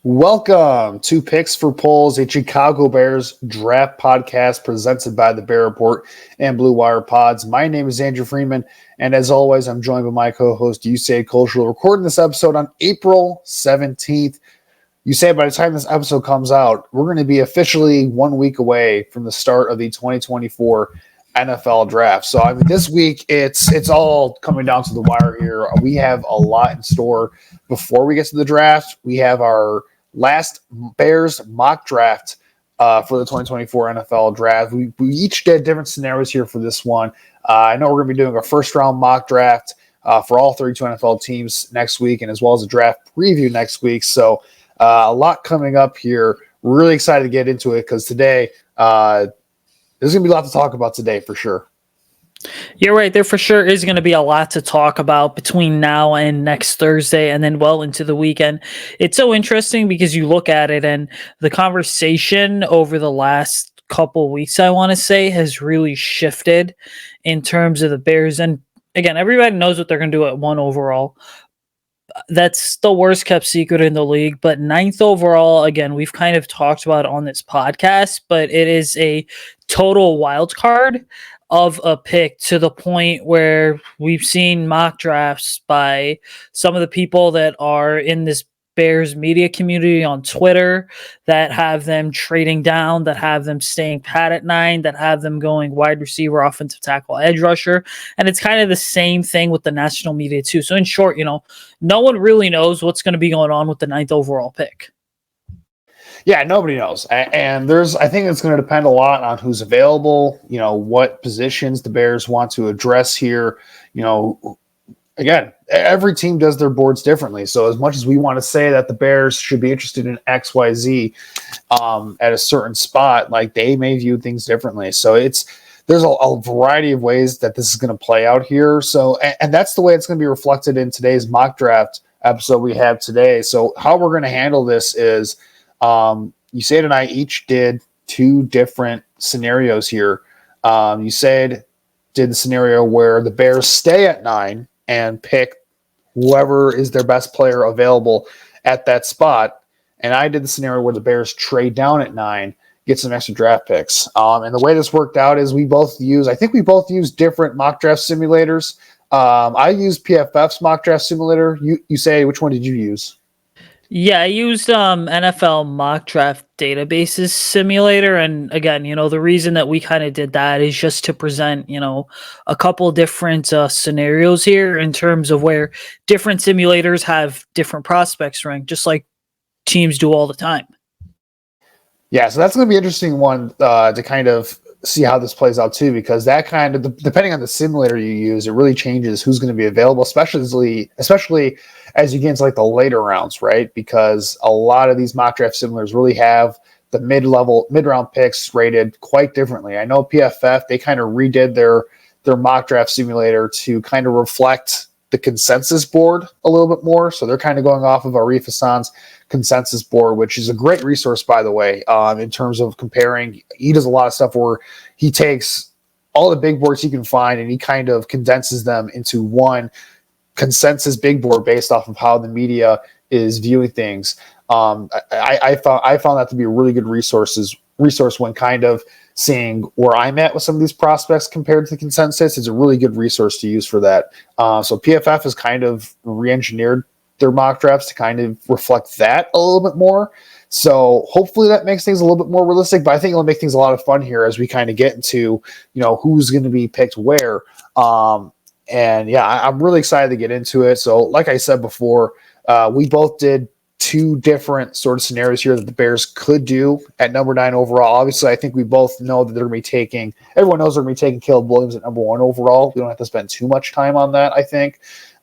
Welcome to Picks for Polls, a Chicago Bears draft podcast presented by the Bear Report and Blue Wire Pods. My name is Andrew Freeman, and as always, I'm joined by my co-host Usayd Koshul. Recording this episode on April 17th. Usayd, by the time this episode comes out, we're going to be officially 1 week away from the start of the 2024 NFL draft. So, this week it's all coming down to the wire here. We have a lot in store before we get to the draft. We have our last Bears mock draft for the 2024 NFL draft. We each did different scenarios here for this one. I know we're going to be doing a first-round mock draft for all 32 NFL teams next week, and as well as a draft preview next week. So a lot coming up here. We're really excited to get into it because today there's going to be a lot to talk about today for sure. You're right. There for sure is going to be a lot to talk about between now and next Thursday and then well into the weekend. It's so interesting because you look at it and the conversation over the last couple weeks, I want to say, has really shifted in terms of the Bears. And again, everybody knows what they're going to do at 1 overall. That's the worst kept secret in the league. But 9th overall, again, we've kind of talked about it on this podcast, but it is a total wild card of a pick to the point where we've seen mock drafts by some of the people that are in this Bears media community on Twitter that have them trading down, that have them staying pat at 9, that have them going wide receiver, offensive tackle, edge rusher. And it's kind of the same thing with the national media too. So in short, no one really knows what's going to be going on with the 9th overall pick. Yeah, nobody knows. And I think it's going to depend a lot on who's available, what positions the Bears want to address here. Again, every team does their boards differently. So as much as we want to say that the Bears should be interested in XYZ at a certain spot, like they may view things differently. So there's a variety of ways that this is going to play out here. So, and that's the way it's going to be reflected in today's mock draft episode we have today. So how we're going to handle this is, Usayd and I each did 2 different scenarios here. Usayd did the scenario where the Bears stay at 9 and pick whoever is their best player available at that spot. And I did the scenario where the Bears trade down at 9, get some extra draft picks. And the way this worked out is we both use different mock draft simulators. I used PFF's mock draft simulator. You say, which one did you use? Yeah, I used NFL mock draft databases simulator. And again, the reason that we kind of did that is just to present, a couple different scenarios here in terms of where different simulators have different prospects ranked, just like teams do all the time. Yeah, so that's going to be an interesting one to kind of see how this plays out too, because that kind of, depending on the simulator you use, it really changes who's going to be available, especially as you get into like the later rounds, right? Because a lot of these mock draft simulators really have the mid-round picks rated quite differently. I know PFF, they kind of redid their mock draft simulator to kind of reflect the consensus board a little bit more. So they're kind of going off of Arif Hassan's consensus board, which is a great resource, by the way, in terms of comparing. He does a lot of stuff where he takes all the big boards he can find and he kind of condenses them into one consensus big board based off of how the media is viewing things. I found that to be a really good resource when kind of seeing where I'm at with some of these prospects compared to the consensus. It's a really good resource to use for that. So PFF has kind of re-engineered their mock drafts to kind of reflect that a little bit more. So hopefully that makes things a little bit more realistic, but I think it'll make things a lot of fun here as we kind of get into, who's going to be picked where. And yeah, I'm really excited to get into it. So like I said before, we both did 2 different sort of scenarios here that the Bears could do at number 9 overall. Obviously, I think we both know that everyone knows they're going to be taking Caleb Williams at number 1 overall. We don't have to spend too much time on that, I think.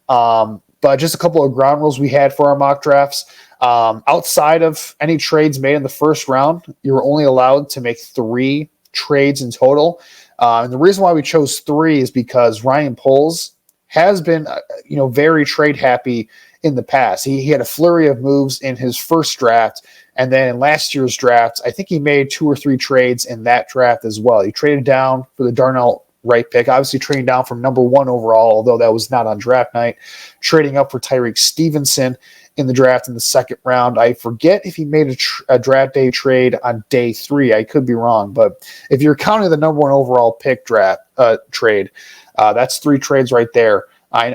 But just a couple of ground rules we had for our mock drafts. Outside of any trades made in the first round, you were only allowed to make 3 trades in total. And the reason why we chose 3 is because Ryan Poles has been, very trade happy in the past. He had a flurry of moves in his first draft, and then in last year's draft, I think he made 2 or 3 trades in that draft as well. He traded down for the Darnell right pick. Obviously, trading down from number 1 overall, although that was not on draft night. Trading up for Tyreek Stevenson in the draft in the second round. I forget if he made a draft day trade on day 3. I could be wrong, but if you're counting the number 1 overall pick draft trade, that's 3 trades right there.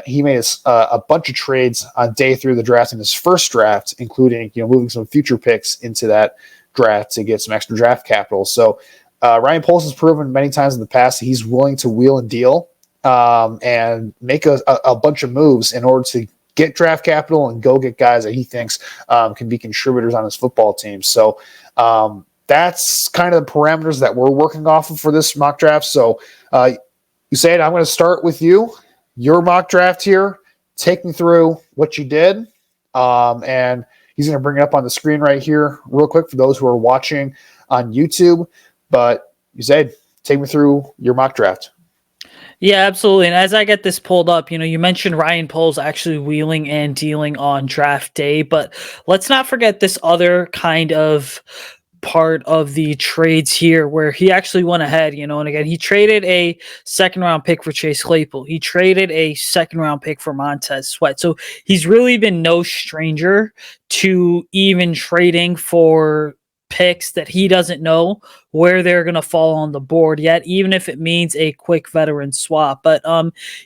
He made a bunch of trades on day 3 of the draft in his first draft, including moving some future picks into that draft to get some extra draft capital. So Ryan Poles has proven many times in the past that he's willing to wheel and deal and make a bunch of moves in order to get draft capital and go get guys that he thinks can be contributors on his football team. So that's kind of the parameters that we're working off of for this mock draft. So Usayd, I'm going to start with you. Your mock draft here. Take me through what you did. And he's going to bring it up on the screen right here real quick for those who are watching on YouTube. But Usayd, take me through your mock draft. Yeah, absolutely. And as I get this pulled up, you mentioned Ryan Poles actually wheeling and dealing on draft day, but let's not forget this other kind of part of the trades here where he actually went ahead, and again, he traded a second round pick for Chase Claypool. He traded a second round pick for Montez Sweat. So he's really been no stranger to even trading for picks that he doesn't know where they're going to fall on the board yet, even if it means a quick veteran swap. But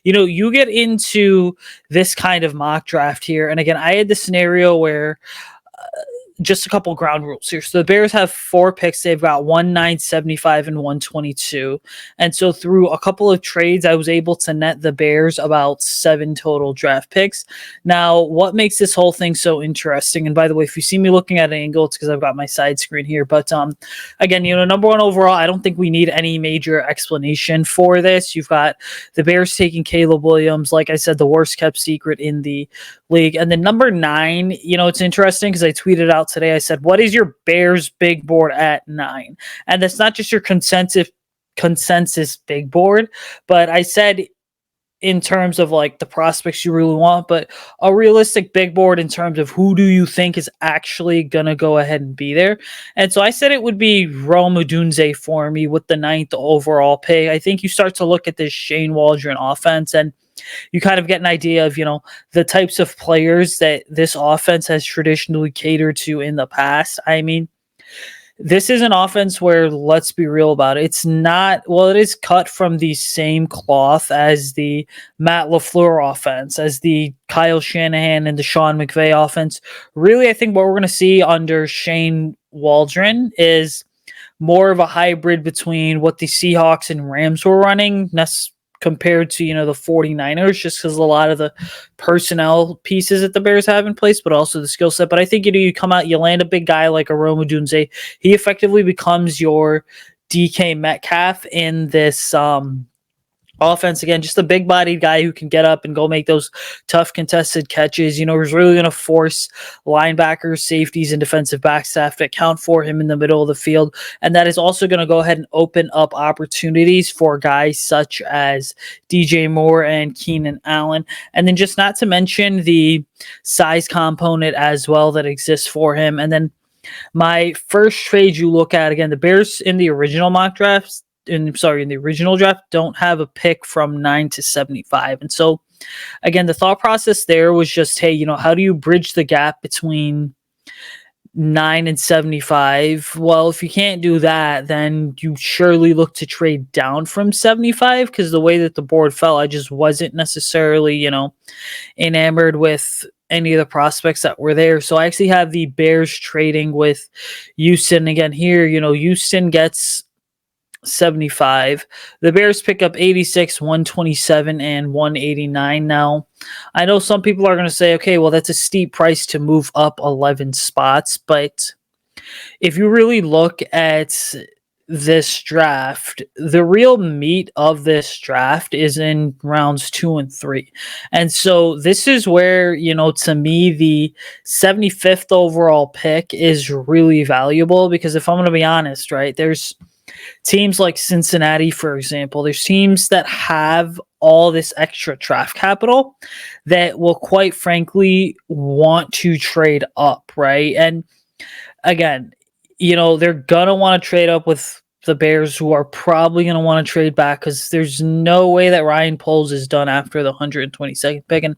you get into this kind of mock draft here, and again, I had the scenario where just a couple ground rules here. So the Bears have 4 picks. They've got 1, 9, 75, and 122. And so through a couple of trades, I was able to net the Bears about 7 total draft picks. Now, what makes this whole thing so interesting? And by the way, if you see me looking at an angle, it's because I've got my side screen here. But again, number 1 overall, I don't think we need any major explanation for this. You've got the Bears taking Caleb Williams, like I said, the worst kept secret in the league. And then number 9, it's interesting because I tweeted out today, I said, what is your Bears big board at 9? And that's not just your consensus big board, but I said in terms of like the prospects you really want, but a realistic big board in terms of who do you think is actually going to go ahead and be there. And so I said it would be Rome Odunze for me with the 9th overall pick. I think you start to look at this Shane Waldron offense and you kind of get an idea of, the types of players that this offense has traditionally catered to in the past. I mean, this is an offense where, let's be real about it, it's not, well, it is cut from the same cloth as the Matt LaFleur offense, as the Kyle Shanahan and the Sean McVay offense. Really, I think what we're going to see under Shane Waldron is more of a hybrid between what the Seahawks and Rams were running, compared to, the 49ers, just because a lot of the personnel pieces that the Bears have in place, but also the skill set. But I think, you come out, you land a big guy like a Rome Odunze. He effectively becomes your DK Metcalf in this offense. Again, just a big-bodied guy who can get up and go make those tough contested catches. He's really going to force linebackers, safeties, and defensive back staff to account for him in the middle of the field. And that is also going to go ahead and open up opportunities for guys such as DJ Moore and Keenan Allen. And then just not to mention the size component as well that exists for him. And then my first trade you look at, again, the Bears in the original mock drafts, in the original draft, don't have a pick from 9 to 75. And so, again, the thought process there was just, hey, how do you bridge the gap between 9 and 75? Well, if you can't do that, then you surely look to trade down from 75, because the way that the board fell, I just wasn't necessarily, enamored with any of the prospects that were there. So I actually have the Bears trading with Houston. Again, here, Houston gets 75. The Bears pick up 86, 127, and 189. Now, I know some people are going to say, okay, well, that's a steep price to move up 11 spots. But if you really look at this draft, the real meat of this draft is in rounds 2 and 3. And so this is where, to me, the 75th overall pick is really valuable, because if I'm going to be honest, right, there's teams like Cincinnati, for example, there's teams that have all this extra draft capital that will quite frankly want to trade up, right? And again, they're going to want to trade up with the Bears, who are probably going to want to trade back because there's no way that Ryan Poles is done after the 122nd pick. And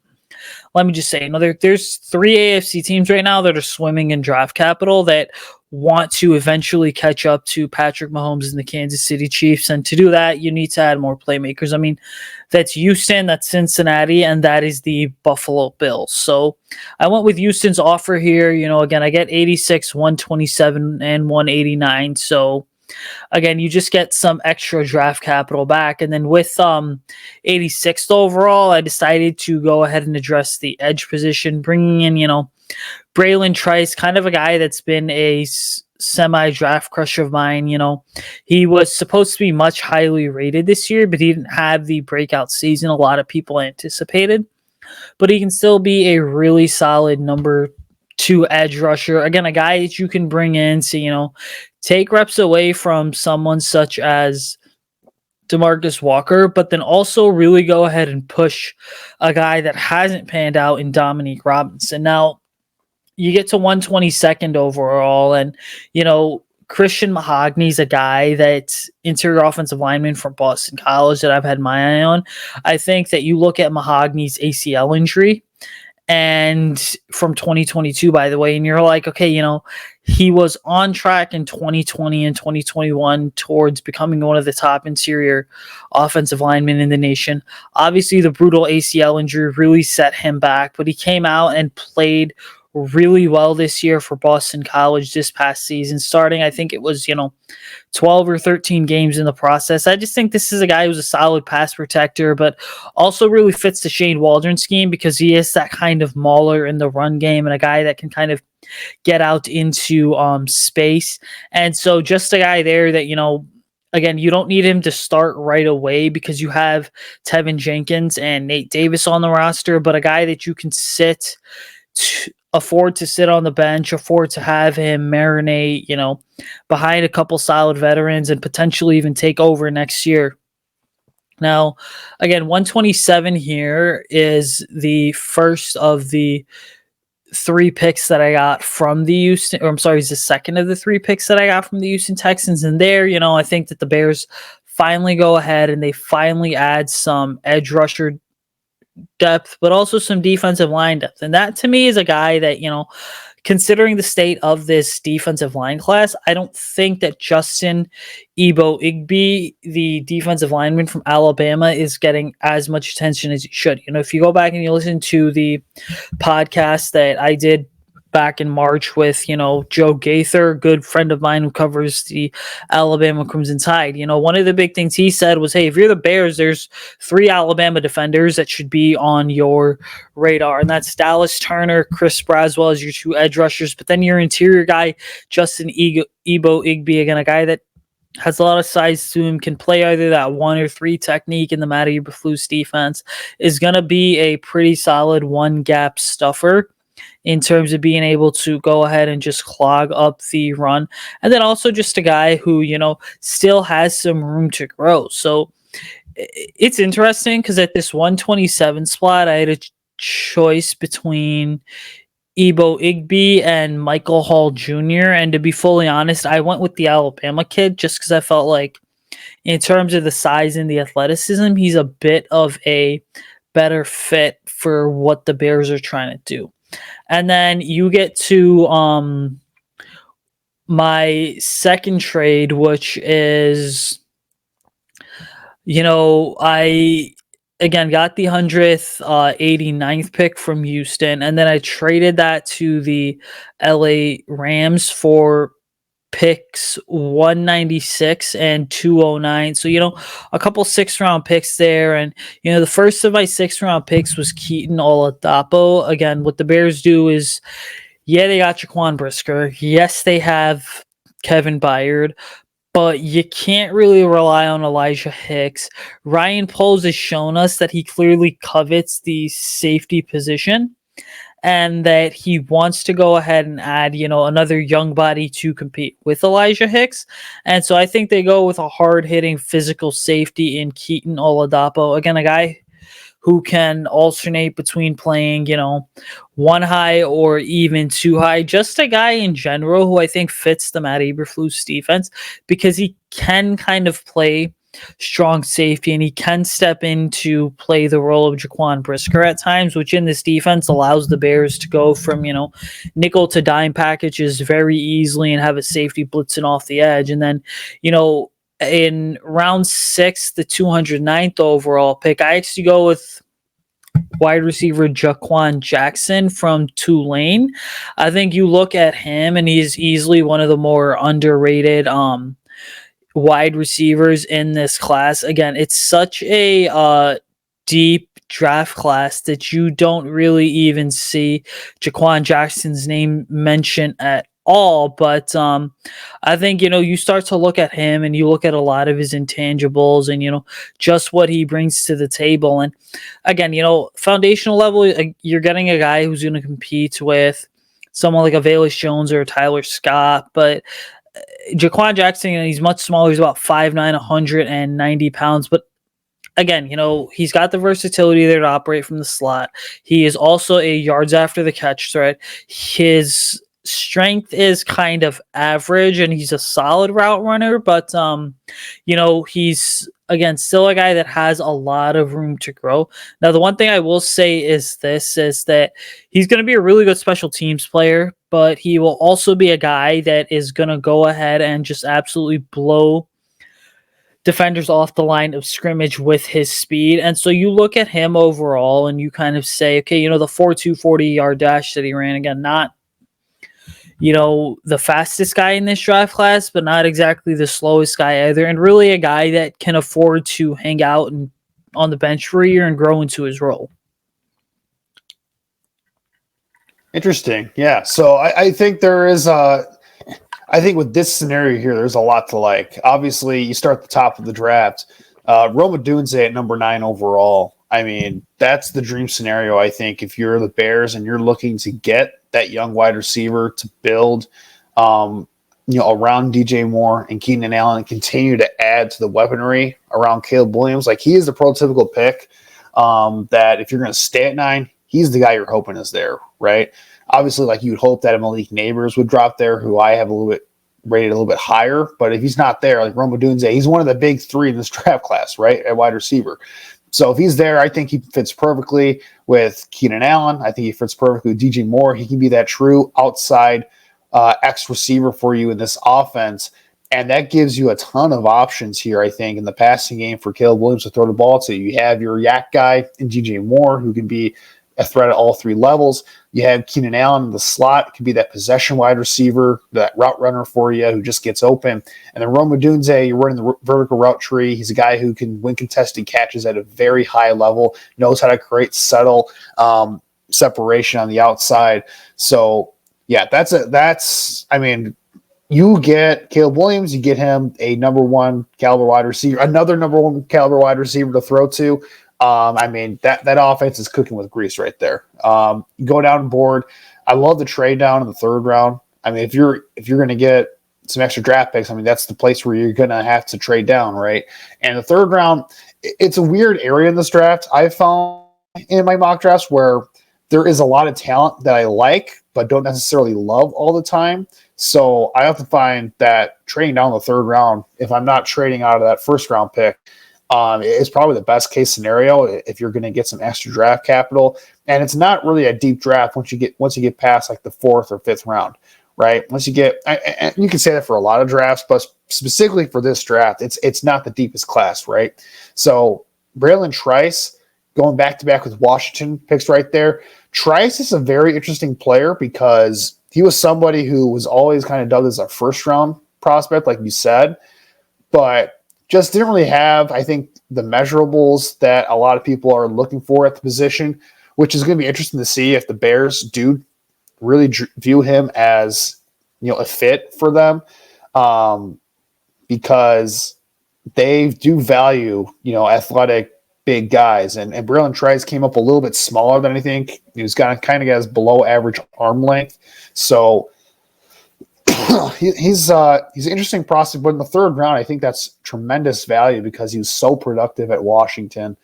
let me just say, there's 3 AFC teams right now that are swimming in draft capital that want to eventually catch up to Patrick Mahomes and the Kansas City Chiefs. And to do that, you need to add more playmakers. I mean, that's Houston, that's Cincinnati, and that is the Buffalo Bills. So I went with Houston's offer here. Again, I get 86, 127, and 189. So again, you just get some extra draft capital back. And then with 86th overall, I decided to go ahead and address the edge position, bringing in, Braylon Trice, kind of a guy that's been a semi-draft crush of mine. He was supposed to be much highly rated this year, but he didn't have the breakout season a lot of people anticipated. But he can still be a really solid number 2 edge rusher. Again, a guy that you can bring in to, take reps away from someone such as DeMarcus Walker, but then also really go ahead and push a guy that hasn't panned out in Dominique Robinson. Now, you get to 122nd overall, and, Christian Mahogany's a guy that's interior offensive lineman from Boston College that I've had my eye on. I think that you look at Mahogany's ACL injury, and from 2022, by the way, and you're like, okay, he was on track in 2020 and 2021 towards becoming one of the top interior offensive linemen in the nation. Obviously, the brutal ACL injury really set him back, but he came out and played really well this year for Boston College this past season, starting, I think it was, 12 or 13 games in the process. I just think this is a guy who's a solid pass protector, but also really fits the Shane Waldron scheme because he is that kind of mauler in the run game and a guy that can kind of get out into space. And so just a guy there that, again, you don't need him to start right away because you have Tevin Jenkins and Nate Davis on the roster, but a guy that you can afford to sit on the bench, afford to have him marinate, behind a couple solid veterans and potentially even take over next year. Now, again, 127 here is the first of the 3 picks that I got from the Houston, or I'm sorry, it's the second of the 3 picks that I got from the Houston Texans. And there, I think that the Bears finally go ahead and they finally add some edge rusher depth, but also some defensive line depth. And that to me is a guy that, considering the state of this defensive line class, I don't think that Justin Igby, the defensive lineman from Alabama, is getting as much attention as he should. If you go back and you listen to the podcast that I did back in March with, Joe Gaither, a good friend of mine who covers the Alabama Crimson Tide. One of the big things he said was, hey, if you're the Bears, there's 3 Alabama defenders that should be on your radar. And that's Dallas Turner, Chris Braswell as your 2 edge rushers. But then your interior guy, Justin Igby, again, a guy that has a lot of size to him, can play either that 1 or 3 technique in the Matty Eberflus defense, is going to be a pretty solid 1-gap stuffer in terms of being able to go ahead and just clog up the run. And then also just a guy who, still has some room to grow. So it's interesting because at this 127 spot, I had a choice between Igby and Michael Hall Jr. And to be fully honest, I went with the Alabama kid just because I felt like in terms of the size and the athleticism, he's a bit of a better fit for what the Bears are trying to do. And then you get to my second trade, which is, I again got the 189th pick from Houston, and then I traded that to the LA Rams for picks 196 and 209. So, a couple 6th-round picks there. And, the first of my 6th-round picks was Keaton Oladapo. Again, what the Bears do is, they got Jaquan Brisker. Yes, they have Kevin Byard, but you can't really rely on Elijah Hicks. Ryan Poles has shown us that he clearly covets the safety position, and that he wants to go ahead and add, another young body to compete with Elijah Hicks. And so I think they go with a hard-hitting physical safety in Keaton Oladapo. Again, a guy who can alternate between playing, one high or even two high. Just a guy in general who I think fits the Matt Eberflus defense because he can kind of play strong safety and he can step in to play the role of Jaquan Brisker at times, which in this defense allows the Bears to go from, nickel to dime packages very easily and have a safety blitzing off the edge. And then, in round 6, the 209th overall pick, I actually go with wide receiver Jaquan Jackson from Tulane. I think you look at him and he's easily one of the more underrated wide receivers in this class. Again, it's such a deep draft class that you don't really even see Jaquan Jackson's name mentioned at all. But I think, you start to look at him and you look at a lot of his intangibles and, just what he brings to the table. And again, foundational level, you're getting a guy who's going to compete with someone like a Velus Jones or a Tyler Scott, but Jaquan Jackson, he's much smaller. He's about 5'9", 190 pounds. But again, he's got the versatility there to operate from the slot. He is also a yards after the catch threat. His strength is kind of average and he's a solid route runner, but he's again still a guy that has a lot of room to grow. Now, the one thing I will say is that he's going to be a really good special teams player, but he will also be a guy that is going to go ahead and just absolutely blow defenders off the line of scrimmage with his speed. And so you look at him overall and you kind of say, okay, the 4.2 40-yard dash that he ran, again, not the fastest guy in this draft class, but not exactly the slowest guy either. And really a guy that can afford to hang out and on the bench for a year and grow into his role. Interesting. Yeah. So I think there is I think with this scenario here, there's a lot to like. Obviously, you start at the top of the draft. Rome Odunze at number 9 overall. I mean, that's the dream scenario, I think, if you're the Bears and you're looking to get that young wide receiver to build, around DJ Moore and Keenan Allen and continue to add to the weaponry around Caleb Williams. Like, he is the prototypical pick that if you're going to stay at 9, he's the guy you're hoping is there, right? Obviously, like, you would hope that a Malik Neighbors would drop there, who I have rated a little bit higher. But if he's not there, like Rome Odunze, he's one of the big 3 in this draft class, right, at wide receiver. So if he's there, I think he fits perfectly with Keenan Allen. I think he fits perfectly with DJ Moore. He can be that true outside X receiver for you in this offense. And that gives you a ton of options here, I think, in the passing game for Caleb Williams to throw the ball to. You have your yak guy in DJ Moore, who can be a threat at all 3 levels. You have Keenan Allen in the slot, could be that possession wide receiver, that route runner for you who just gets open. And then Rome Odunze, you're running the vertical route tree. He's a guy who can win contested catches at a very high level, knows how to create subtle separation on the outside. So, yeah, you get Caleb Williams, you get him a number 1 caliber wide receiver, another number 1 caliber wide receiver to throw to. That offense is cooking with grease right there. You go down board. I love the trade down in the 3rd round. I mean, if you're going to get some extra draft picks, I mean, that's the place where you're going to have to trade down, right? And the 3rd round, it's a weird area in this draft. I found in my mock drafts where there is a lot of talent that I like, but don't necessarily love all the time. So I have to find that trading down the 3rd round, if I'm not trading out of that 1st round pick, is probably the best case scenario if you're going to get some extra draft capital. And it's not really a deep draft once you get past like the 4th or 5th round, right? Once you get, and you can say that for a lot of drafts, but specifically for this draft, it's not the deepest class, right? So Braylon Trice going back to back with Washington picks right there. Trice is a very interesting player because he was somebody who was always kind of dubbed as a 1st round prospect, like you said, but just didn't really have, I think, the measurables that a lot of people are looking for at the position, which is going to be interesting to see if the Bears do really view him as, a fit for them, because they do value, athletic big guys. And Braylon Trice came up a little bit smaller than I think. He was kind of has below average arm length. So he's an interesting prospect, but in the 3rd round, I think that's tremendous value because he was so productive at Washington.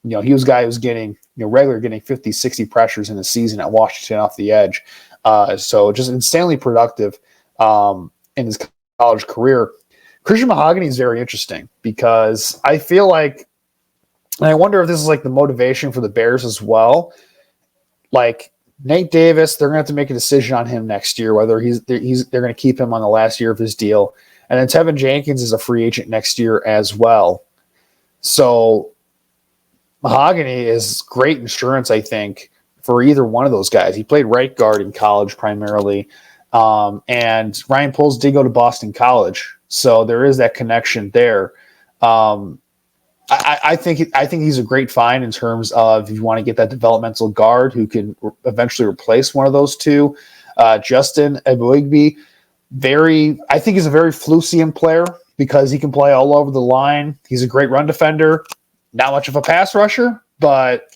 He was a guy who was getting, regular getting 50, 60 pressures in a season at Washington off the edge. So just insanely productive in his college career. Christian Mahogany is very interesting because I feel like, and I wonder if this is like the motivation for the Bears as well. Like Nate Davis, they're going to have to make a decision on him next year, whether they're going to keep him on the last year of his deal. And then Tevin Jenkins is a free agent next year as well. So Mahogany is great insurance, I think, for either one of those guys. He played right guard in college primarily. And Ryan Poles did go to Boston College. So there is that connection there. I think he's a great find in terms of if you want to get that developmental guard who can eventually replace one of those two. Justin Ebuigbe, I think he's a very Flucian player because he can play all over the line. He's a great run defender, not much of a pass rusher, but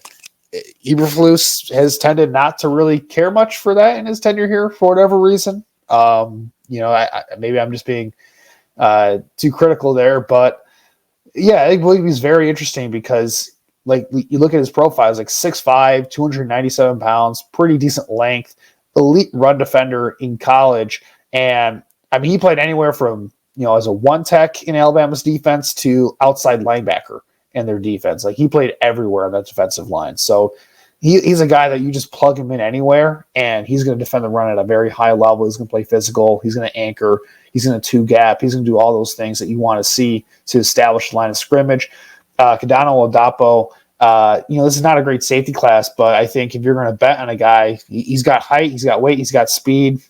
Eberflus has tended not to really care much for that in his tenure here for whatever reason. Maybe I'm just being too critical there, but yeah, I believe he's very interesting because, like, you look at his profile, he's like 6'5", 297 pounds, pretty decent length, elite run defender in college. And, I mean, he played anywhere from, as a one-tech in Alabama's defense to outside linebacker in their defense. Like, he played everywhere on that defensive line. So he's a guy that you just plug him in anywhere, and he's going to defend the run at a very high level. He's going to play physical. He's going to anchor. He's going to two-gap. He's going to do all those things that you want to see to establish the line of scrimmage. Kadano Oladapo, this is not a great safety class, but I think if you're going to bet on a guy, he's got height, he's got weight, he's got speed.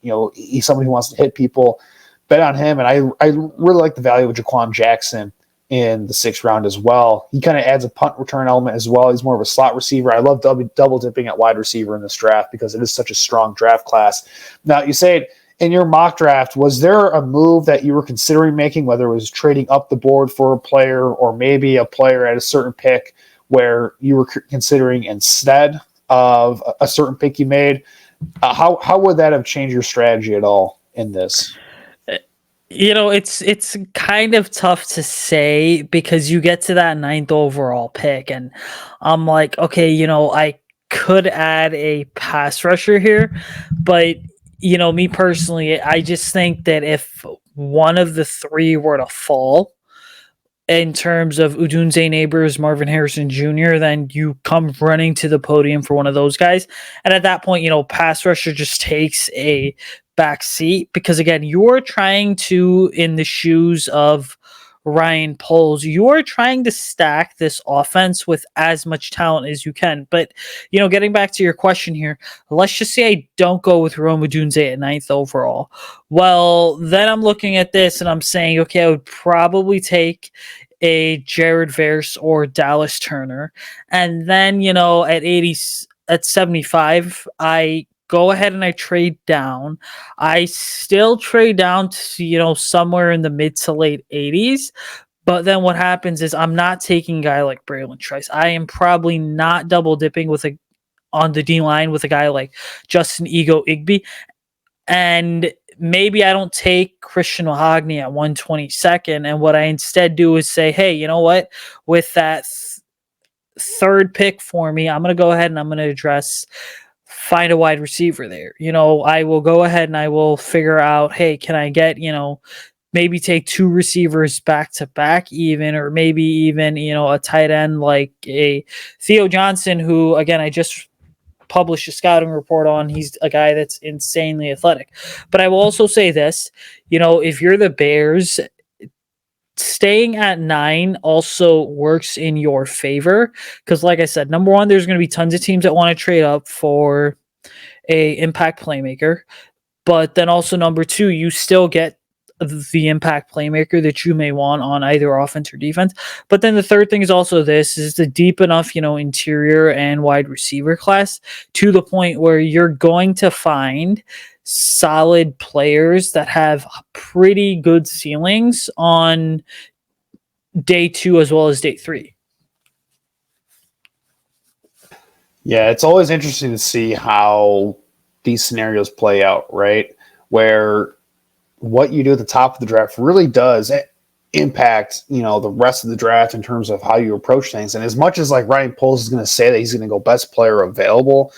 He's somebody who wants to hit people. Bet on him, and I really like the value of Jaquan Jackson in the 6th round as well. He kind of adds a punt return element as well. He's more of a slot receiver. I love double dipping at wide receiver in this draft because it is such a strong draft class. Now, you say in your mock draft, was there a move that you were considering making, whether it was trading up the board for a player or maybe a player at a certain pick where you were considering instead of a certain pick you made? How would that have changed your strategy at all in this? It's kind of tough to say because you get to that 9th overall pick and I'm like, okay, I could add a pass rusher here, but me personally, I just think that if one of the 3 were to fall in terms of Udunze Neighbors, Marvin Harrison Jr., then you come running to the podium for one of those guys. And at that point, pass rusher just takes a back seat because, again, you're trying to, in the shoes of Ryan Poles, you're trying to stack this offense with as much talent as you can. But, getting back to your question here, let's just say I don't go with Rome Odunze at 9th overall. Well, then I'm looking at this and I'm saying, okay, I would probably take a Jared Verse or Dallas Turner. And then, at 75, I go ahead and I trade down. I still trade down to, somewhere in the mid to late 80s. But then what happens is I'm not taking a guy like Braylon Trice. I am probably not double dipping on the D line with a guy like Justin Ego Igby. And maybe I don't take Christian Mahogany at 122nd. And what I instead do is say, hey, you know what? With that 3rd pick for me, I'm going to go ahead and I'm going to find a wide receiver there. I will go ahead and I will figure out, hey, can I get, maybe take 2 receivers back to back even, or maybe even, a tight end like a Theo Johnson, who, again, I just published a scouting report on. He's a guy that's insanely athletic. But I will also say this, if you're the Bears, staying at 9 also works in your favor because, like I said, number one, there's going to be tons of teams that want to trade up for a impact playmaker, but then also number 2, you still get the impact playmaker that you may want on either offense or defense. But then the third thing is also this is the deep enough, interior and wide receiver class to the point where you're going to find solid players that have pretty good ceilings on day 2 as well as day 3. Yeah, it's always interesting to see how these scenarios play out, right? Where what you do at the top of the draft really does, impact, the rest of the draft in terms of how you approach things. And as much as like Ryan Poles is going to say that he's going to go best player available,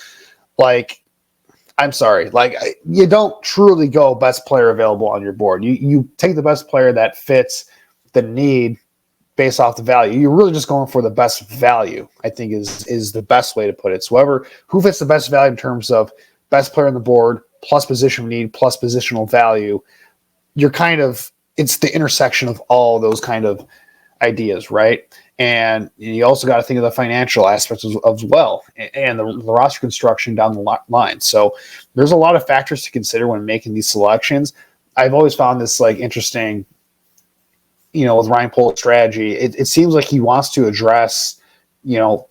like, I'm sorry, like you don't truly go best player available on your board. You take the best player that fits the need based off the value. You're really just going for the best value, I think is the best way to put it. So who fits the best value in terms of best player on the board plus position need plus positional value, it's the intersection of all those kind of ideas, right? And you also got to think of the financial aspects as well, and the roster construction down the line. So there's a lot of factors to consider when making these selections. I've always found this like interesting, with Ryan Pohl's strategy. It seems like he wants to address,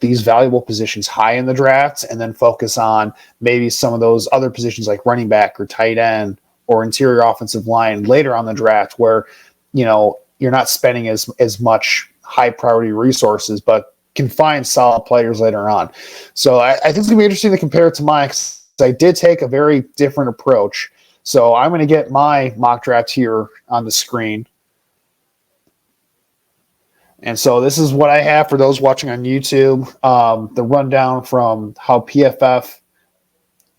these valuable positions high in the draft and then focus on maybe some of those other positions like running back or tight end or interior offensive line later on the draft where, you're not spending as much high priority resources, but can find solid players later on. So I think it's going to be interesting to compare it to mine, because I did take a very different approach. So I'm going to get my mock draft here on the screen. And so this is what I have for those watching on YouTube. The rundown from how PFF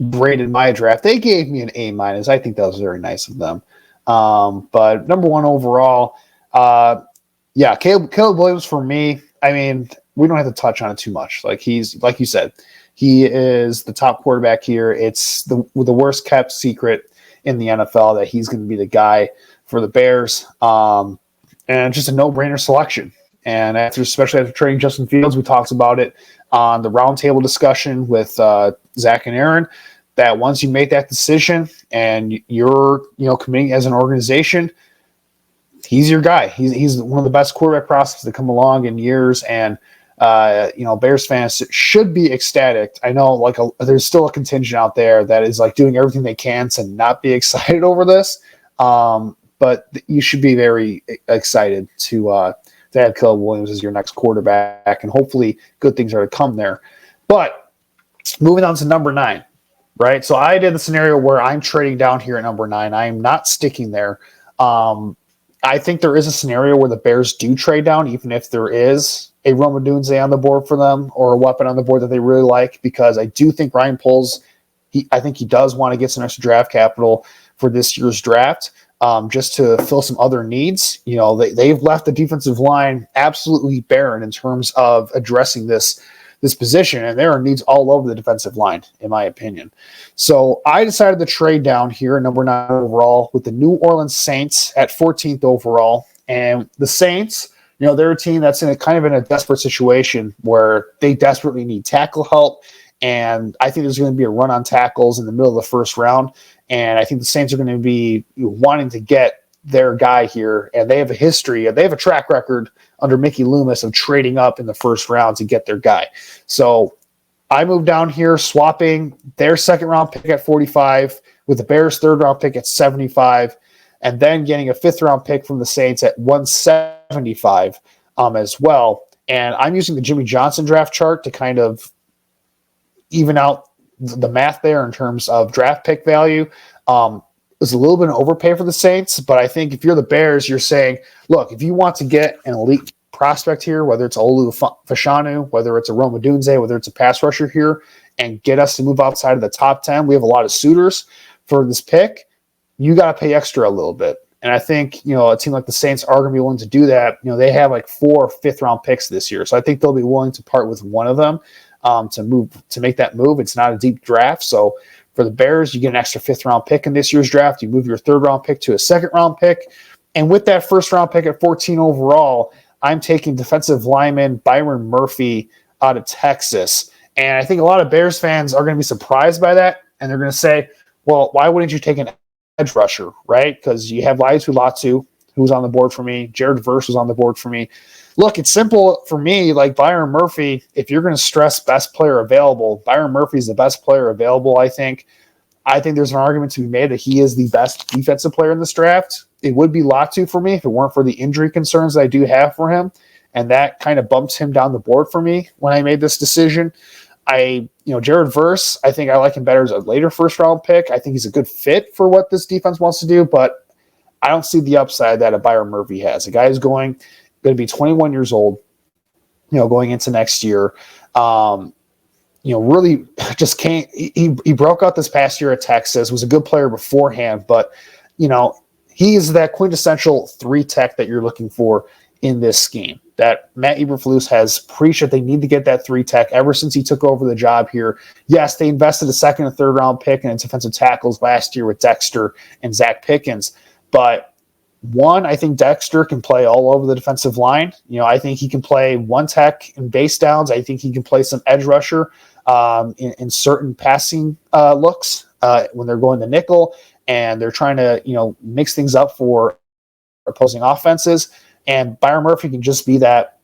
graded my draft. They gave me an A-. I think that was very nice of them. But number one overall, Caleb Williams for me. I mean, we don't have to touch on it too much. Like like you said, he is the top quarterback here. It's the worst kept secret in the NFL that he's going to be the guy for the Bears. And just a no-brainer selection. And especially after trading Justin Fields, we talked about it on the roundtable discussion with Zach and Aaron, that once you make that decision and you're committing as an organization, he's your guy. He's one of the best quarterback prospects that come along in years, and Bears fans should be ecstatic. I know there's still a contingent out there that is like doing everything they can to not be excited over this, but you should be very excited to have Caleb Williams as your next quarterback, and hopefully good things are to come there. But moving on to number 9, right? So I did the scenario where I'm trading down here at number 9. I am not sticking there. I think there is a scenario where the Bears do trade down, even if there is a Rome Odunze on the board for them or a weapon on the board that they really like, because I do think Ryan Poles, I think he does want to get some extra draft capital for this year's draft. Just to fill some other needs. They've left the defensive line absolutely barren in terms of addressing this position, and there are needs all over the defensive line, in my opinion. So I decided to trade down here, number 9 overall, with the New Orleans Saints at 14th overall. And the Saints, they're a team that's in a desperate situation where they desperately need tackle help. And I think there's going to be a run on tackles in the middle of the first round. And I think the Saints are going to be wanting to get their guy here. And they have a track record under Mickey Loomis of trading up in the first round to get their guy. So I moved down here, swapping their second round pick at 45 with the Bears' third round pick at 75, and then getting a fifth round pick from the Saints at 175 as well. And I'm using the Jimmy Johnson draft chart to kind of even out the math there in terms of draft pick value. It's a little bit of overpay for the Saints, but I think if you're the Bears, you're saying, look, if you want to get an elite prospect here, whether it's Olu Fashanu, whether it's a Rome Odunze, whether it's a pass rusher here, and get us to move outside of the top 10, we have a lot of suitors for this pick, you got to pay extra a little bit. And I think, a team like the Saints are going to be willing to do that. They have like 4 fifth-round picks this year, so I think they'll be willing to part with one of them to make that move. It's not a deep draft, so for the Bears, you get an extra fifth-round pick in this year's draft. You move your third-round pick to a second-round pick. And with that first-round pick at 14 overall, I'm taking defensive lineman Byron Murphy out of Texas. And I think a lot of Bears fans are going to be surprised by that, and they're going to say, well, why wouldn't you take an edge rusher, right? Because you have Laiatu Latu, who's on the board for me. Jared Verse was on the board for me. Look, it's simple for me. Like Byron Murphy, if you're going to stress best player available, Byron Murphy is the best player available, I think. I think there's an argument to be made that he is the best defensive player in this draft. It would be Latu for me if it weren't for the injury concerns that I do have for him. And that kind of bumps him down the board for me when I made this decision. Jared Verse, I think I like him better as a later first-round pick. I think he's a good fit for what this defense wants to do, but I don't see the upside that a Byron Murphy has. The guy is going to be 21 years old, going into next year. Really just can't. He broke out this past year at Texas, was a good player beforehand, but, he is that quintessential 3-tech that you're looking for in this scheme. That Matt Eberflus has preached that they need to get that 3-tech ever since he took over the job here. Yes, they invested a second and third round pick in defensive tackles last year with Dexter and Zach Pickens, but one, I think Dexter can play all over the defensive line. I think he can play 1-tech in base downs. I think he can play some edge rusher in certain passing looks when they're going to nickel and they're trying to, mix things up for opposing offenses. And Byron Murphy can just be that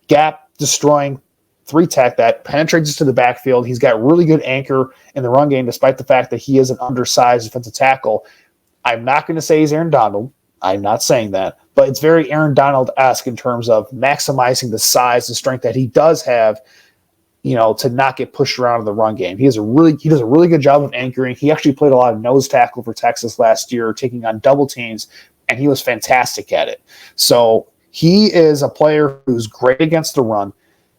gap-destroying 3-tech that penetrates to the backfield. He's got really good anchor in the run game, despite the fact that he is an undersized defensive tackle. I'm not going to say he's Aaron Donald. I'm not saying that. But it's very Aaron Donald-esque in terms of maximizing the size and strength that he does have, to not get pushed around in the run game. He does a really good job of anchoring. He actually played a lot of nose tackle for Texas last year, taking on double teams, and he was fantastic at it. So he is a player who's great against the run.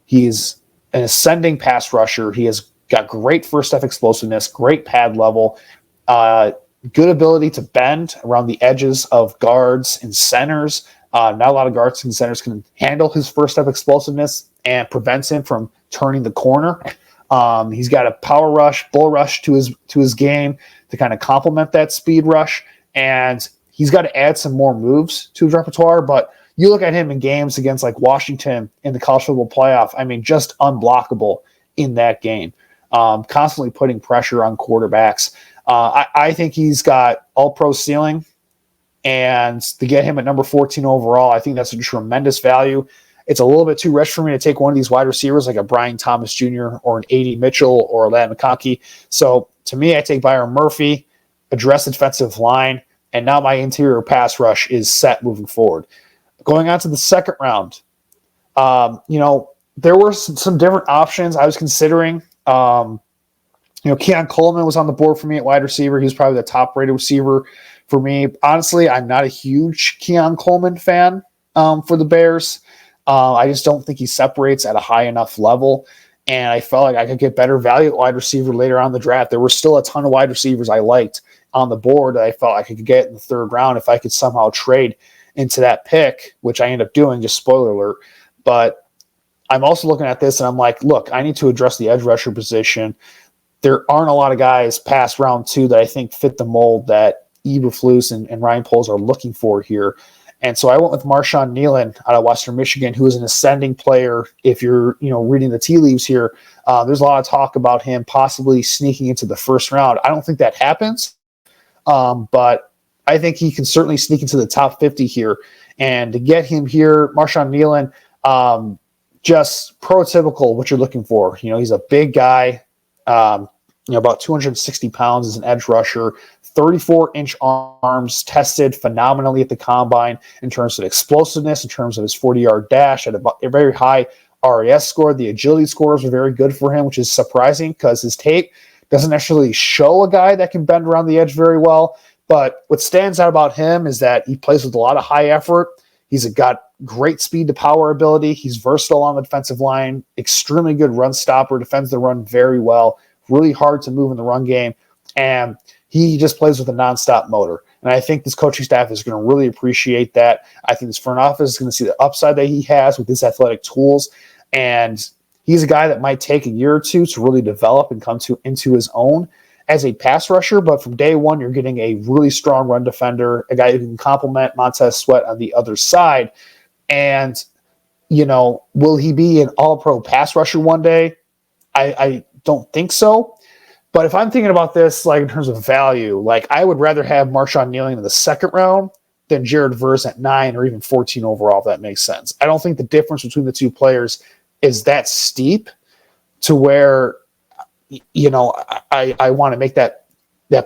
He's an ascending pass rusher. He has got great first step explosiveness, great pad level, good ability to bend around the edges of guards and centers. Not a lot of guards and centers can handle his first step explosiveness and prevents him from turning the corner. He's got a power rush, bull rush to his game to kind of complement that speed rush. And he's got to add some more moves to his repertoire. But you look at him in games against like Washington in the college football playoff, just unblockable in that game. Constantly putting pressure on quarterbacks. I think he's got all-pro ceiling. And to get him at number 14 overall, I think that's a tremendous value. It's a little bit too rich for me to take one of these wide receivers like a Brian Thomas Jr. or an A.D. Mitchell or a Ladd McConkey. So to me, I take Byron Murphy, address the defensive line, and now my interior pass rush is set moving forward. Going on to the second round, there were some different options I was considering. Keon Coleman was on the board for me at wide receiver. He was probably the top-rated receiver for me. Honestly, I'm not a huge Keon Coleman fan for the Bears. I just don't think he separates at a high enough level, and I felt like I could get better value at wide receiver later on in the draft. There were still a ton of wide receivers I liked on the board that I felt I could get in the third round if I could somehow trade into that pick, which I ended up doing, just spoiler alert. But I'm also looking at this, and I'm like, look, I need to address the edge rusher position. There aren't a lot of guys past round 2 that I think fit the mold that Eberflus and Ryan Poles are looking for here. And so I went with Marshawn Nealon out of Western Michigan, who is an ascending player. If you're, reading the tea leaves here, there's a lot of talk about him possibly sneaking into the first round. I don't think that happens, but I think he can certainly sneak into the top 50 here. And to get him here, Marshawn Nealon, just prototypical what you're looking for. He's a big guy, about 260 pounds as an edge rusher, 34-inch arms, tested phenomenally at the combine in terms of explosiveness, in terms of his 40-yard dash, at a very high RAS score. The agility scores were very good for him, which is surprising because his tape doesn't necessarily show a guy that can bend around the edge very well. But what stands out about him is that he plays with a lot of high effort. He's got great speed to power ability. He's versatile on the defensive line, extremely good run stopper, defends the run very well, really hard to move in the run game. And he just plays with a nonstop motor. And I think this coaching staff is going to really appreciate that. I think this front office is going to see the upside that he has with his athletic tools. And he's a guy that might take a year or two to really develop and come into his own as a pass rusher. But from day one, you're getting a really strong run defender, a guy who can complement Montez Sweat on the other side. And, will he be an all-pro pass rusher one day? I don't think so. But if I'm thinking about this, like in terms of value, like I would rather have Marshawn Nealon in the second round than Jared Verse at 9 or even 14 overall, if that makes sense. I don't think the difference between the two players is that steep to where, I want to make that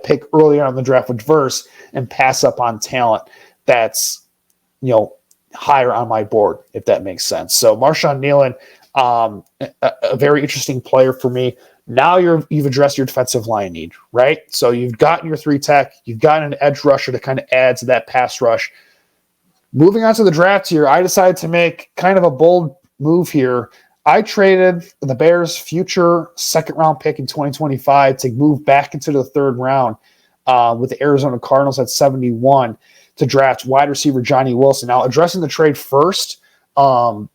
pick earlier on in the draft with Verse and pass up on talent that's, higher on my board, if that makes sense. So Marshawn Nealon, A very interesting player for me. Now you've addressed your defensive line need, right? So you've gotten your 3 tech, you've gotten an edge rusher to kind of add to that pass rush. Moving on to the draft here, I decided to make kind of a bold move here. I traded the Bears' future second-round pick in 2025 to move back into the 3rd round with the Arizona Cardinals at 71 to draft wide receiver Johnny Wilson. Now, addressing the trade first, look,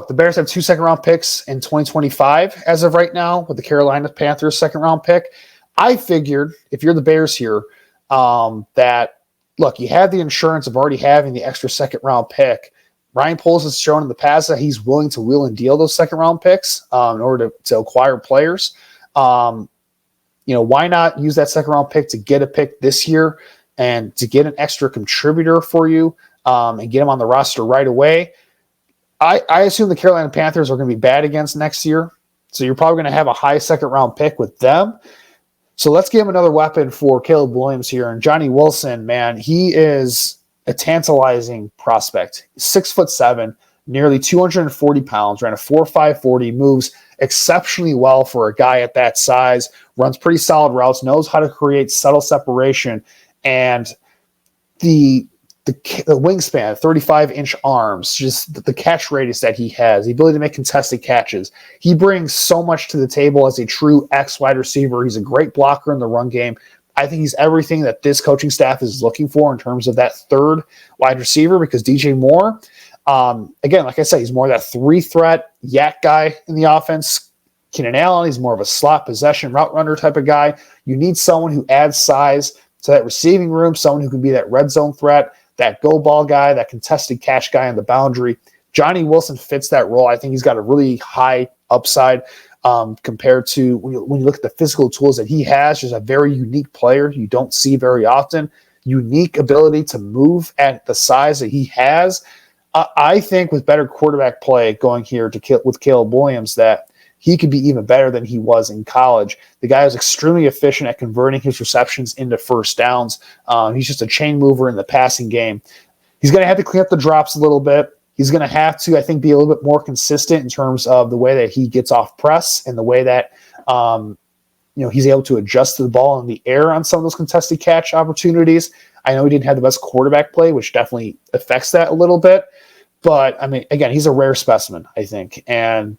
the Bears have 2 second-round picks in 2025 as of right now with the Carolina Panthers second-round pick. I figured, if you're the Bears here, that, look, you have the insurance of already having the extra second-round pick. Ryan Poles has shown in the past that he's willing to wheel and deal those second-round picks in order to acquire players. Why not use that second-round pick to get a pick this year and to get an extra contributor for you and get him on the roster right away? I assume the Carolina Panthers are going to be bad against next year, so you're probably going to have a high second-round pick with them. So let's give him another weapon for Caleb Williams here. And Johnny Wilson, man, he is a tantalizing prospect. 6'7", nearly 240 pounds, ran a 4.5 40, moves exceptionally well for a guy at that size, runs pretty solid routes, knows how to create subtle separation, and the wingspan, 35-inch arms, just the catch radius that he has, the ability to make contested catches. He brings so much to the table as a true X wide receiver. He's a great blocker in the run game. I think he's everything that this coaching staff is looking for in terms of that 3rd wide receiver, because DJ Moore, again, like I said, he's more of that 3-threat yak guy in the offense. Keenan Allen, he's more of a slot possession route runner type of guy. You need someone who adds size to that receiving room, someone who can be that red zone threat, that go ball guy, that contested catch guy on the boundary. Johnny Wilson fits that role. I think he's got a really high upside compared to when you look at the physical tools that he has. Just a very unique player you don't see very often. Unique ability to move at the size that he has. I think with better quarterback play going here with Caleb Williams, that he could be even better than he was in college. The guy is extremely efficient at converting his receptions into first downs. He's just a chain mover in the passing game. He's going to have to clean up the drops a little bit. He's going to have to, I think, be a little bit more consistent in terms of the way that he gets off press and the way that he's able to adjust to the ball in the air on some of those contested catch opportunities. I know he didn't have the best quarterback play, which definitely affects that a little bit. But, I mean, again, he's a rare specimen, I think. And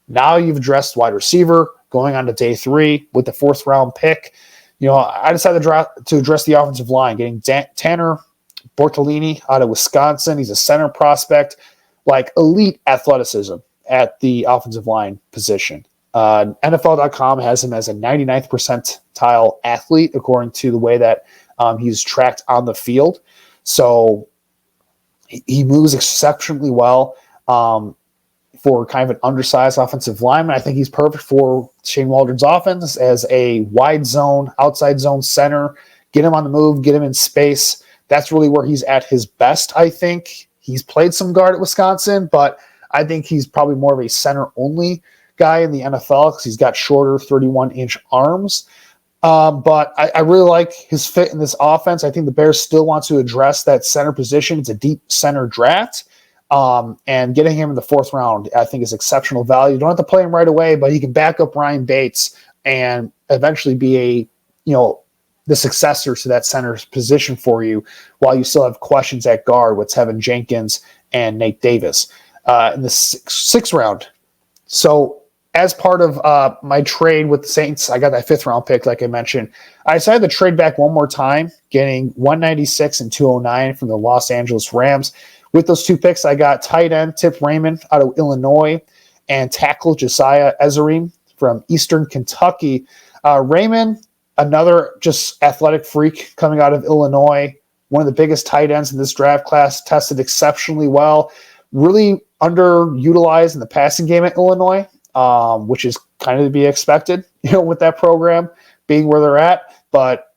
now you've addressed wide receiver going on to day 3 with the 4th round pick. I decided to address the offensive line, getting Tanner Bortolini out of Wisconsin. He's a center prospect, like elite athleticism at the offensive line position. NFL.com has him as a 99th percentile athlete, according to the way that he's tracked on the field. So he moves exceptionally well. For kind of an undersized offensive lineman, I think he's perfect for Shane Waldron's offense as a wide zone, outside zone center. Get him on the move, get him in space. That's really where he's at his best, I think. He's played some guard at Wisconsin, but I think he's probably more of a center-only guy in the NFL because he's got shorter 31-inch arms. But I really like his fit in this offense. I think the Bears still want to address that center position. It's a deep center draft. And getting him in the 4th round, I think, is exceptional value. You don't have to play him right away, but he can back up Ryan Bates and eventually be the successor to that center position for you while you still have questions at guard with Tevin Jenkins and Nate Davis in the 6th round. So as part of my trade with the Saints, I got that 5th round pick, like I mentioned. I decided to trade back one more time, getting 196 and 209 from the Los Angeles Rams. With those 2 picks, I got tight end Tip Raymond out of Illinois and tackle Josiah Ezerim from Eastern Kentucky. Raymond, another just athletic freak coming out of Illinois, one of the biggest tight ends in this draft class, tested exceptionally well, really underutilized in the passing game at Illinois, which is kind of to be expected, with that program being where they're at. But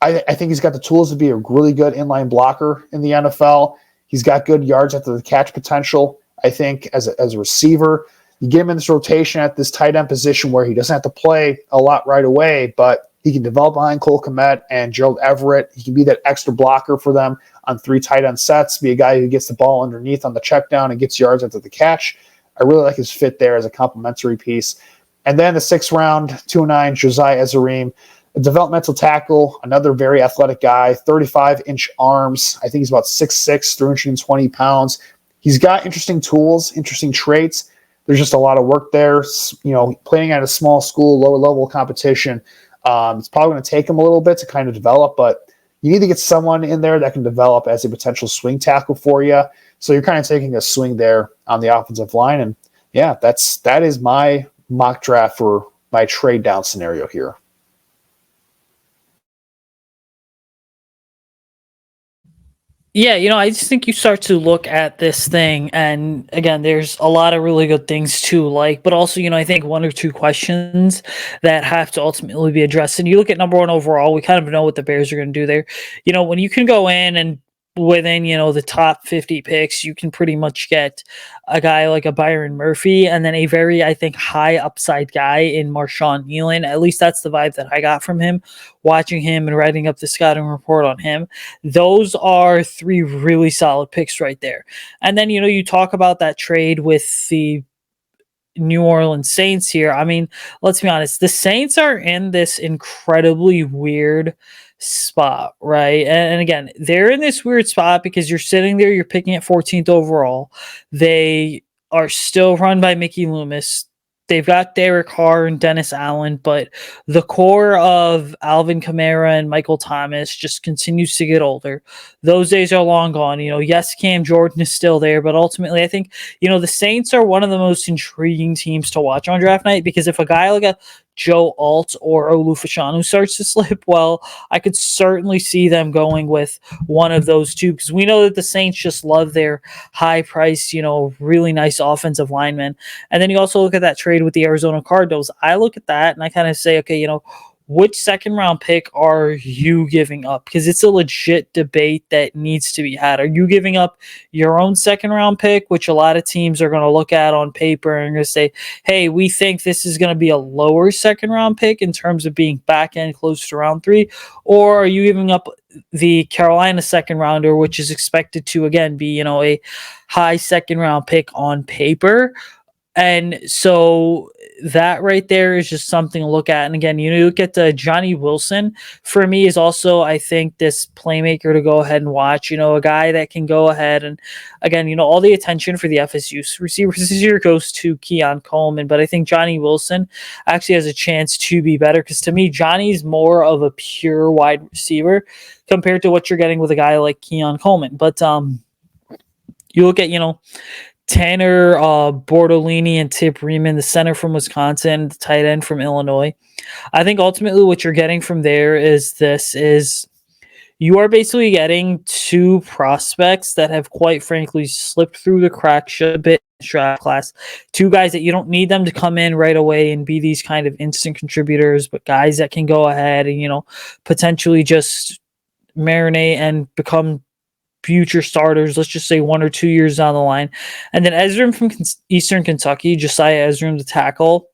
I think he's got the tools to be a really good inline blocker in the NFL. He's got good yards after the catch potential, I think, as a receiver. You get him in this rotation at this tight end position where he doesn't have to play a lot right away, but he can develop behind Cole Kmet and Gerald Everett. He can be that extra blocker for them on 3 tight end sets, be a guy who gets the ball underneath on the check down and gets yards after the catch. I really like his fit there as a complementary piece. And then the 6th round, 209, Josiah Ezerim, a developmental tackle, another very athletic guy, 35-inch arms. I think he's about 6'6", 320 pounds. He's got interesting tools, interesting traits. There's just a lot of work there. Playing at a small school, lower level competition, it's probably going to take him a little bit to kind of develop, but you need to get someone in there that can develop as a potential swing tackle for you. So you're kind of taking a swing there on the offensive line. And yeah, that is my mock draft for my trade down scenario here. Yeah, I just think you start to look at this thing, and again, there's a lot of really good things to like, but also, I think one or two questions that have to ultimately be addressed. And you look at number one overall, we kind of know what the Bears are going to do there. When you can go in and within, the top 50 picks, you can pretty much get a guy like a Byron Murphy and then a very, I think, high upside guy in Marshawn Nealon. At least that's the vibe that I got from him, watching him and writing up the scouting report on him. Those are three really solid picks right there. And then, you talk about that trade with the New Orleans Saints here. I mean, let's be honest, the Saints are in this incredibly weird spot, right? And again, they're in this weird spot because you're sitting there, you're picking at 14th overall. They are still run by Mickey Loomis. They've got Derek Carr and Dennis Allen, but the core of Alvin Kamara and Michael Thomas just continues to get older. Those days are long gone. Yes, Cam Jordan is still there, but ultimately I think, the Saints are one of the most intriguing teams to watch on draft night, because if a guy like a Joe Alt or Olu Fashanu starts to slip, well, I could certainly see them going with one of those two, because we know that the Saints just love their high-priced, really nice offensive linemen. And then you also look at that trade with the Arizona Cardinals. I look at that and I kind of say, okay, which second round pick are you giving up? Because it's a legit debate that needs to be had. Are you giving up your own second round pick, which a lot of teams are going to look at on paper and going to say, hey, we think this is going to be a lower second round pick in terms of being back end close to round 3? Or are you giving up the Carolina second rounder, which is expected to, again, be, a high second round pick on paper? And so that right there is just something to look at. And again, you look at Johnny Wilson, for me, is also, I think, this playmaker to go ahead and watch, a guy that can go ahead and, again, all the attention for the FSU receivers this year goes to Keon Coleman, but I think Johnny Wilson actually has a chance to be better, because to me, Johnny's more of a pure wide receiver compared to what you're getting with a guy like Keon Coleman. But you look at, Tanner Bordolini and Tip Freeman, the center from Wisconsin, the tight end from Illinois. I think ultimately what you're getting from there is you are basically getting two prospects that have, quite frankly, slipped through the cracks a bit in draft class. Two guys that you don't need them to come in right away and be these kind of instant contributors, but guys that can go ahead and, potentially just marinate and become future starters, let's just say 1 or 2 years down the line. And then Ezra from Eastern Kentucky, Josiah Ezra, the tackle.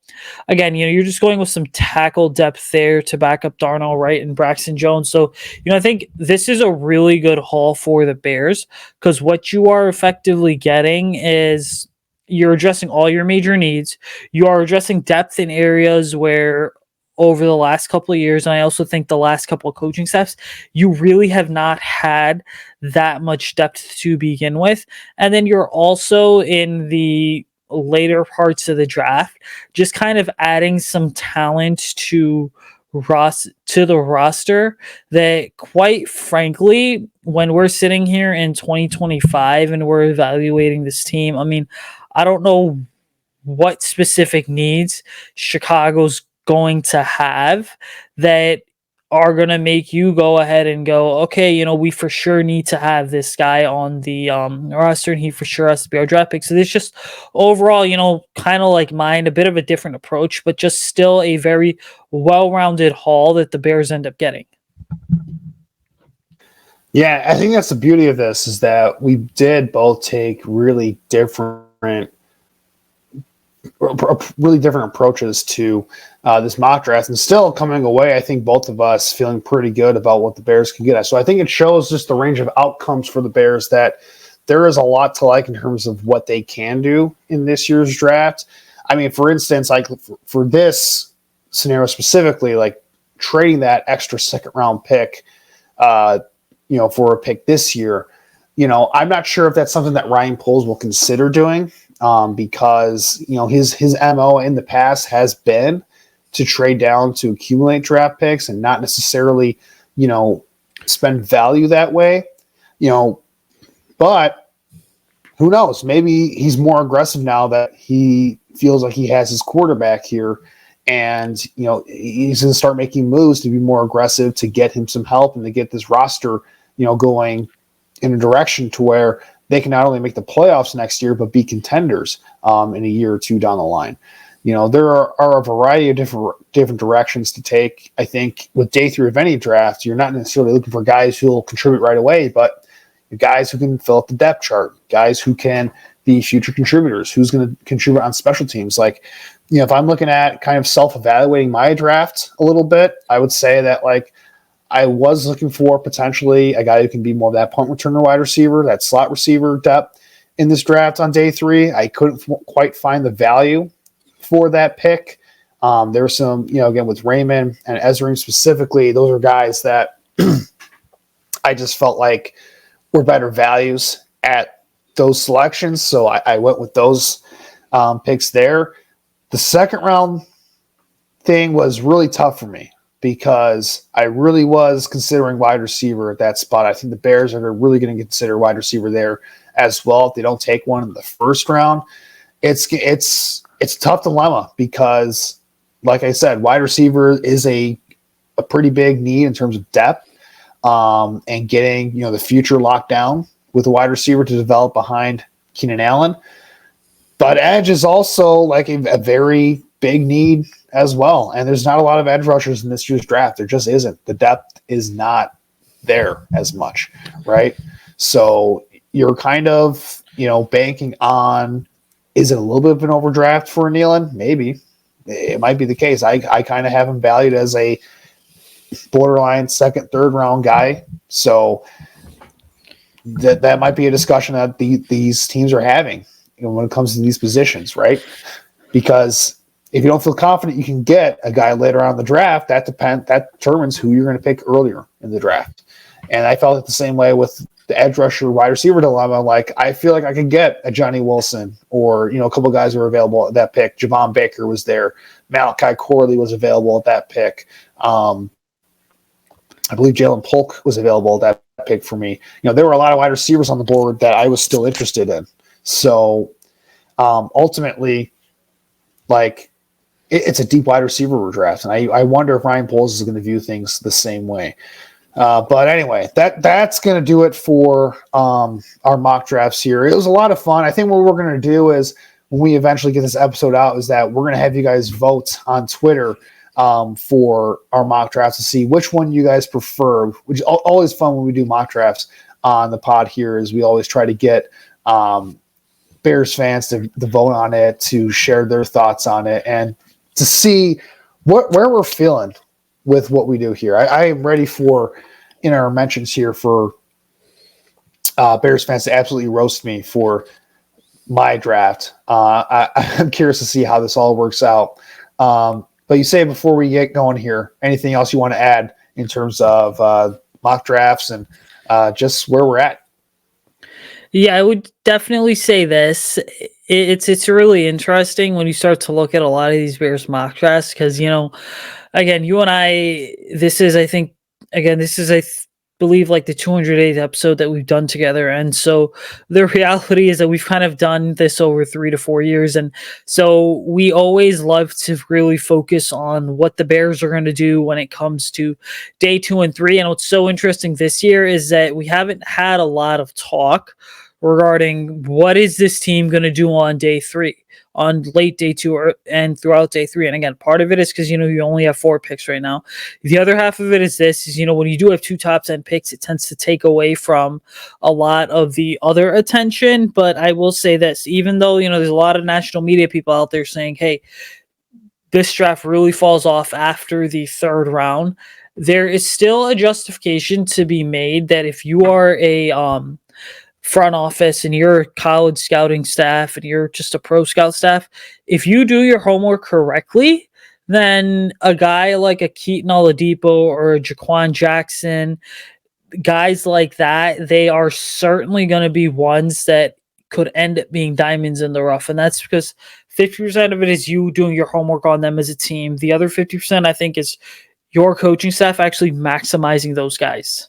Again, you're just going with some tackle depth there to back up Darnell Wright and Braxton Jones. So, I think this is a really good haul for the Bears, because what you are effectively getting is you're addressing all your major needs. You are addressing depth in areas where over the last couple of years, and I also think the last couple of coaching staffs, you really have not had that much depth to begin with. And then you're also in the later parts of the draft, just kind of adding some talent to the roster that, quite frankly, when we're sitting here in 2025 and we're evaluating this team, I mean, I don't know what specific needs Chicago's going to have that are going to make you go ahead and go, okay, we for sure need to have this guy on the roster, and he for sure has to be our draft pick. So this just overall, kind of like mine, a bit of a different approach, but just still a very well-rounded haul that the Bears end up getting. Yeah, I think that's the beauty of this, is that we did both take really different approaches to this mock draft, and still coming away, I think, both of us feeling pretty good about what the Bears can get at. So I think it shows just the range of outcomes for the Bears, that there is a lot to like in terms of what they can do in this year's draft. I mean, for instance, like for this scenario specifically, like trading that extra second round pick, for a pick this year, I'm not sure if that's something that Ryan Poles will consider doing, because his MO in the past has been to trade down to accumulate draft picks and not necessarily spend value that way, but who knows? Maybe he's more aggressive now that he feels like he has his quarterback here, and he's going to start making moves to be more aggressive to get him some help and to get this roster going in a direction to where they can not only make the playoffs next year but be contenders in a year or two down the line. There are a variety of different directions to take. I think with day 3 of any draft, you're not necessarily looking for guys who will contribute right away, but guys who can fill up the depth chart, guys who can be future contributors, who's going to contribute on special teams. Like, if I'm looking at kind of self-evaluating my draft a little bit, I would say that like I was looking for potentially a guy who can be more of that punt returner wide receiver, that slot receiver depth in this draft on day 3. I couldn't quite find the value for that pick. There were some, again, with Raymond and Ezra specifically, those are guys that I just felt like were better values at those selections. So I went with those picks there. The second round thing was really tough for me because I really was considering wide receiver at that spot. I think the Bears are really going to consider wide receiver there as well. If they don't take one in the first round, it's a tough dilemma because, like I said, wide receiver is a pretty big need in terms of depth, and getting the future locked down with a wide receiver to develop behind Keenan Allen. But edge is also like a very big need as well, and there's not a lot of edge rushers in this year's draft. There just isn't. The depth is not there as much, right? So you're kind of banking on, is it a little bit of an overdraft for Nealon? Maybe. It might be the case. I kind of have him valued as a borderline second, third round guy. So that might be a discussion that these teams are having when it comes to these positions, right? Because if you don't feel confident you can get a guy later on in the draft, that determines who you're going to pick earlier in the draft. And I felt it the same way with the edge rusher wide receiver dilemma. Like, I feel like I could get a Johnny Wilson or, a couple of guys who were available at that pick. Javon Baker was there. Malachi Corley was available at that pick. I believe Jalen Polk was available at that pick for me. There were a lot of wide receivers on the board that I was still interested in. So ultimately, like, it's a deep wide receiver draft. And I wonder if Ryan Poles is going to view things the same way. But anyway, that's going to do it for our mock drafts here. It was a lot of fun. I think what we're going to do is, when we eventually get this episode out, is that we're going to have you guys vote on Twitter for our mock drafts to see which one you guys prefer, which is always fun when we do mock drafts on the pod here, is we always try to get Bears fans to vote on it, to share their thoughts on it, and to see where we're feeling with what we do here. I am ready for, in our mentions here, for Bears fans to absolutely roast me for my draft. I'm curious to see how this all works out. But Usayd, before we get going here, anything else you want to add in terms of mock drafts and just where we're at? Yeah, I would definitely say this. It's really interesting when you start to look at a lot of these Bears mock drafts because, again, you and I, this is, I believe, like the 208th episode that we've done together. And so the reality is that we've kind of done this over 3 to 4 years. And so we always love to really focus on what the Bears are going to do when it comes to day 2 and 3. And what's so interesting this year is that we haven't had a lot of talk regarding what is this team going to do on day 3, on late day 2, and throughout day 3. And again, part of it is because, you only have 4 picks right now. The other half of it is this, is, when you do have 2 top 10 picks, it tends to take away from a lot of the other attention. But I will say this, even though, there's a lot of national media people out there saying, hey, this draft really falls off after the 3rd round, there is still a justification to be made that if you are a front office and your college scouting staff and you're just a pro scout staff, if you do your homework correctly, then a guy like a Keaton Oladipo or a Jaquan Jackson, guys like that, they are certainly going to be ones that could end up being diamonds in the rough. And that's because 50% of it is you doing your homework on them as a team. The other 50%, I think, is your coaching staff actually maximizing those guys.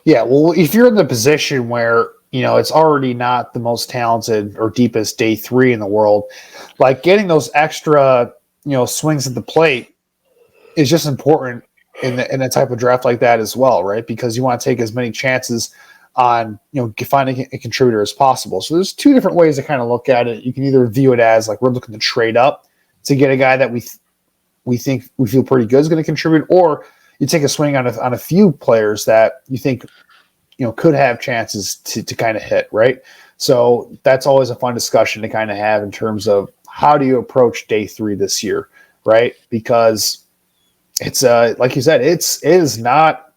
Yeah, well, if you're in the position where, it's already not the most talented or deepest day 3 in the world, like getting those extra, swings at the plate is just important in a type of draft like that as well, right? Because you want to take as many chances on, finding a contributor as possible. So there's 2 different ways to kind of look at it. You can either view it as like we're looking to trade up to get a guy that we think we feel pretty good is going to contribute, or you take a swing on a few players that you think, could have chances to kind of hit, right? So that's always a fun discussion to kind of have in terms of how do you approach day 3 this year, right? Because it's like you said, it is not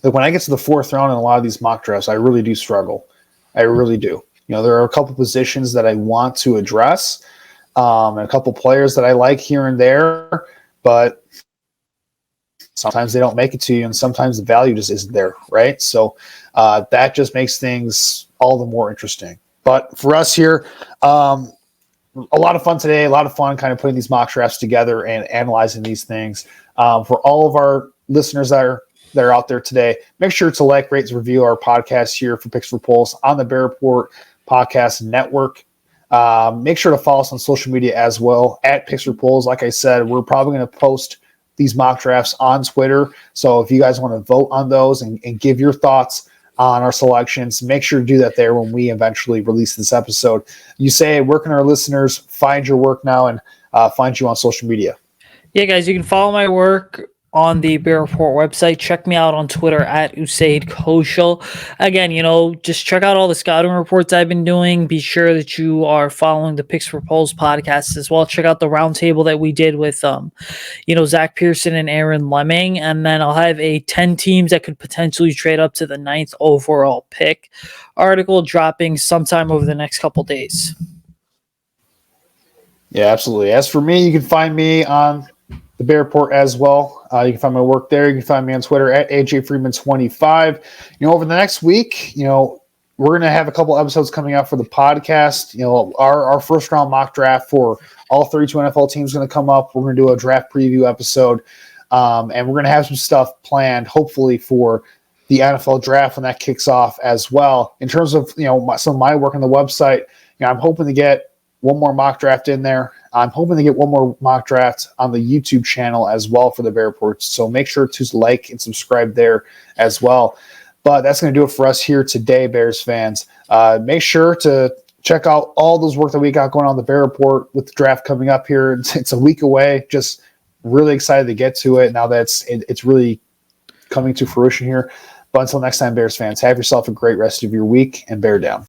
like when I get to the 4th round in a lot of these mock drafts, I really do struggle. I really do. There are a couple positions that I want to address, and a couple players that I like here and there, but sometimes they don't make it to you, and sometimes the value just isn't there, right? So that just makes things all the more interesting. But for us here, a lot of fun today, a lot of fun kind of putting these mock drafts together and analyzing these things. For all of our listeners that are out there today, make sure to like, rate, and review our podcast here for Picks for Polls on the Bear Report Podcast Network. Make sure to follow us on social media as well at Picks for Polls. Like I said, we're probably going to post these mock drafts on Twitter. So if you guys want to vote on those and give your thoughts on our selections, make sure to do that there when we eventually release this episode. Usayd, where can our listeners find your work now and find you on social media? Yeah, guys, you can follow my work on the Bear Report website. Check me out on Twitter at Usayd Koshul. Again, just check out all the scouting reports I've been doing. Be sure that you are following the Picks for Polls podcast as well. Check out the roundtable that we did with, Zach Pearson and Aaron Lemming. And then I'll have a 10 teams that could potentially trade up to the 9th overall pick article dropping sometime over the next couple days. Yeah, absolutely. As for me, you can find me on the Bear Report as well. You can find my work there. You can find me on Twitter at AJFreeman25. Over the next week, we're going to have a couple episodes coming out for the podcast. Our first round mock draft for all 32 NFL teams is going to come up. We're going to do a draft preview episode, and we're going to have some stuff planned, hopefully, for the NFL draft when that kicks off as well. In terms of some of my work on the website, I'm hoping to get one more mock draft in there. I'm hoping to get one more mock draft on the YouTube channel as well for the Bear Reports. So make sure to like and subscribe there as well. But that's going to do it for us here today, Bears fans. Make sure to check out all those work that we got going on the Bear Report with the draft coming up here. It's a week away. Just really excited to get to it now that it's really coming to fruition here. But until next time, Bears fans, have yourself a great rest of your week and bear down.